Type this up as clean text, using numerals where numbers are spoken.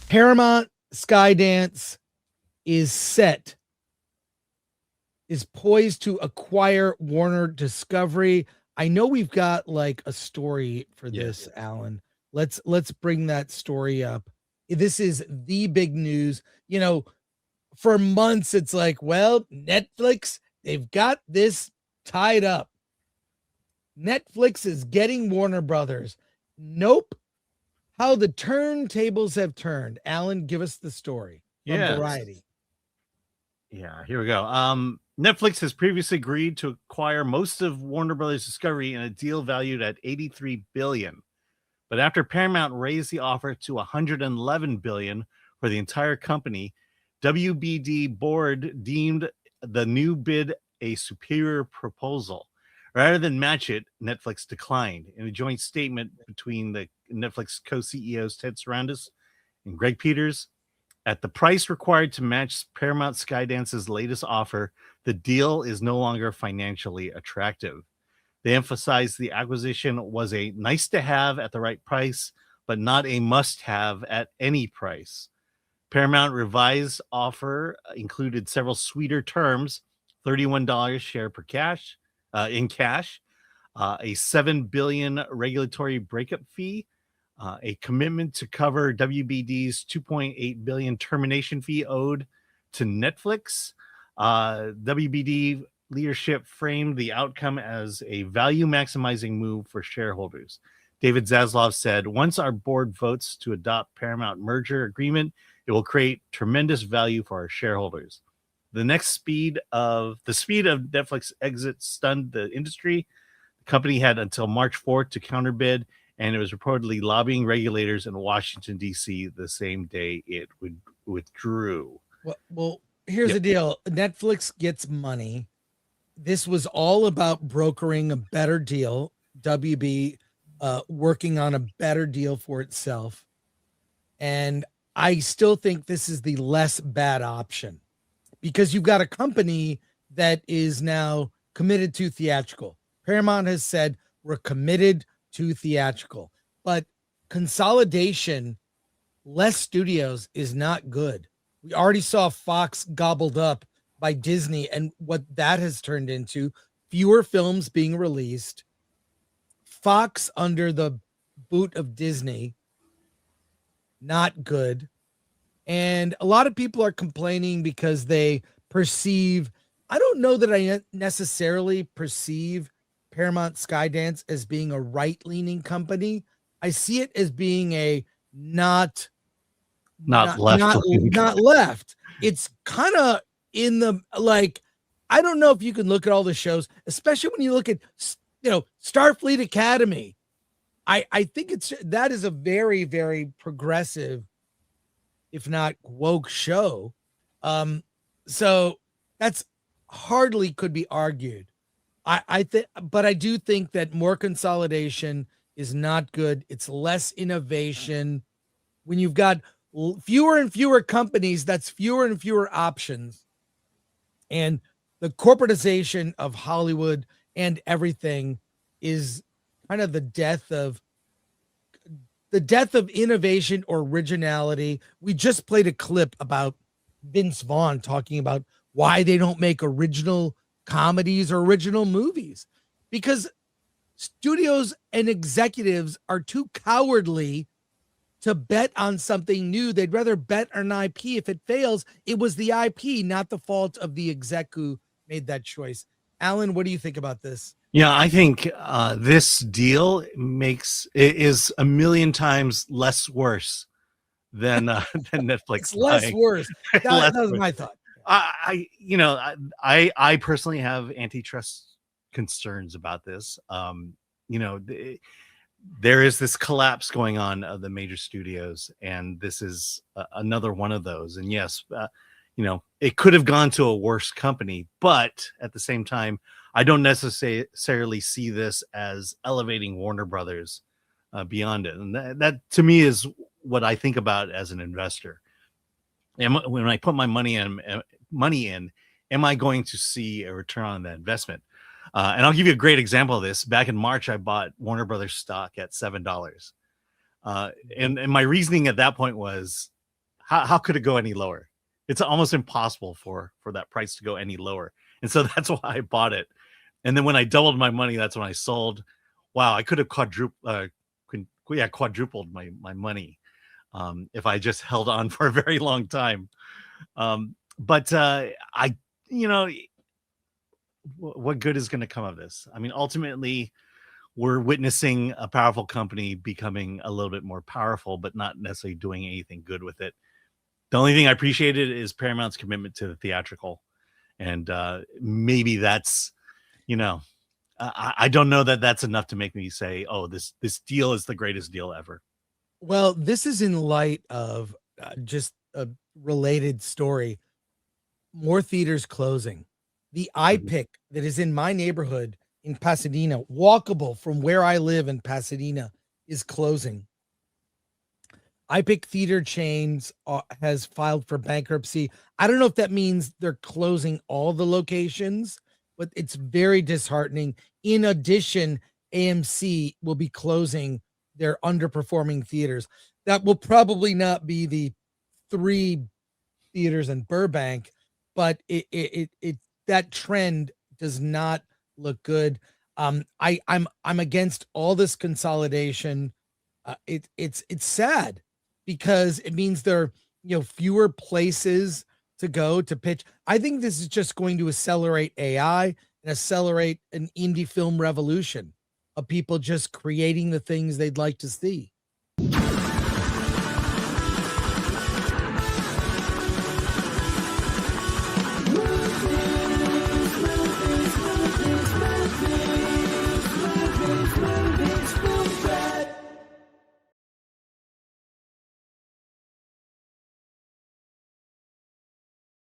Paramount Skydance is poised to acquire Warner Discovery. I know we've got like a story for this, Alan. Let's bring that story up. This is the big news. You know, for months it's like, well, Netflix, they've got this tied up. Netflix is getting Warner Brothers. Nope. How the turntables have turned. Alan, give us the story from Variety. Yeah, here we go. Netflix has previously agreed to acquire most of Warner Brothers Discovery in a deal valued at $83 billion. But after Paramount raised the offer to $111 billion for the entire company, WBD board deemed the new bid a superior proposal. Rather than match it, Netflix declined. In a joint statement between the Netflix co-CEOs Ted Sarandos and Greg Peters, at the price required to match Paramount Skydance's latest offer, the deal is no longer financially attractive. They emphasized the acquisition was a nice to have at the right price, but not a must have at any price. Paramount revised offer included several sweeter terms: $31 share per cash in cash, a $7 billion regulatory breakup fee, a commitment to cover WBD's $2.8 billion termination fee owed to Netflix. WBD leadership framed the outcome as a value maximizing move for shareholders. David Zaslav said, "Once our board votes to adopt Paramount merger agreement, it will create tremendous value for our shareholders." The speed of Netflix exit stunned the industry. The company had until March 4th to counterbid, and it was reportedly lobbying regulators in Washington, D.C. the same day it withdrew. Well, here's the deal. Netflix gets money. This was all about brokering a better deal. WB working on a better deal for itself. And I still think this is the less bad option, because you've got a company that is now committed to theatrical. Paramount has said we're committed to theatrical, but consolidation, less studios is not good. We already saw Fox gobbled up by Disney and what that has turned into: fewer films being released. Fox under the boot of Disney, not good. And a lot of people are complaining because they perceive, I don't know that I necessarily perceive Paramount Skydance as being a right-leaning company. I see it as being a not left. It's kind of in the, like, I don't know if you can look at all the shows, especially when you look at, Starfleet Academy. I think that is a very, very progressive, if not woke show. So that's hardly could be argued. But I do think that more consolidation is not good. It's less innovation. When you've got fewer and fewer companies, that's fewer and fewer options. And the corporatization of Hollywood and everything is kind of the death of innovation or originality. We just played a clip about Vince Vaughn talking about why they don't make original comedies or original movies, because studios and executives are too cowardly to bet on something new. They'd rather bet on IP. If it fails, it was the IP, not the fault of the exec who made that choice. Alan, what do you think about this? Yeah, I think this deal is a million times less worse than Netflix. It's less worse. That was my thought. I personally have antitrust concerns about this. There is this collapse going on of the major studios, and this is another one of those. And yes, it could have gone to a worse company, but at the same time, I don't necessarily see this as elevating Warner Brothers beyond it. And that to me is what I think about as an investor. And when I put my money in, am I going to see a return on that investment? And I'll give you a great example of this. Back in March, I bought Warner Brothers stock at $7. And my reasoning at that point was, how could it go any lower? It's almost impossible for that price to go any lower. And so that's why I bought it. And then when I doubled my money, that's when I sold. Wow, I could have quadrupled my money if I just held on for a very long time. But what good is going to come of this? I mean, ultimately, we're witnessing a powerful company becoming a little bit more powerful, but not necessarily doing anything good with it. The only thing I appreciated is Paramount's commitment to the theatrical. And maybe that's, I don't know that that's enough to make me say, oh, this deal is the greatest deal ever. Well, this is in light of just a related story. More theaters closing. The iPic that is in my neighborhood in Pasadena, walkable from where I live in Pasadena, is closing. iPic theater chains has filed for bankruptcy. I don't know if that means they're closing all the locations, but it's very disheartening. In addition, AMC will be closing their underperforming theaters. That will probably not be the 3 theaters in Burbank, but it that trend does not look good. I'm against all this consolidation. It's sad because it means there are fewer places to go to pitch. I think this is just going to accelerate AI and accelerate an indie film revolution of people just creating the things they'd like to see.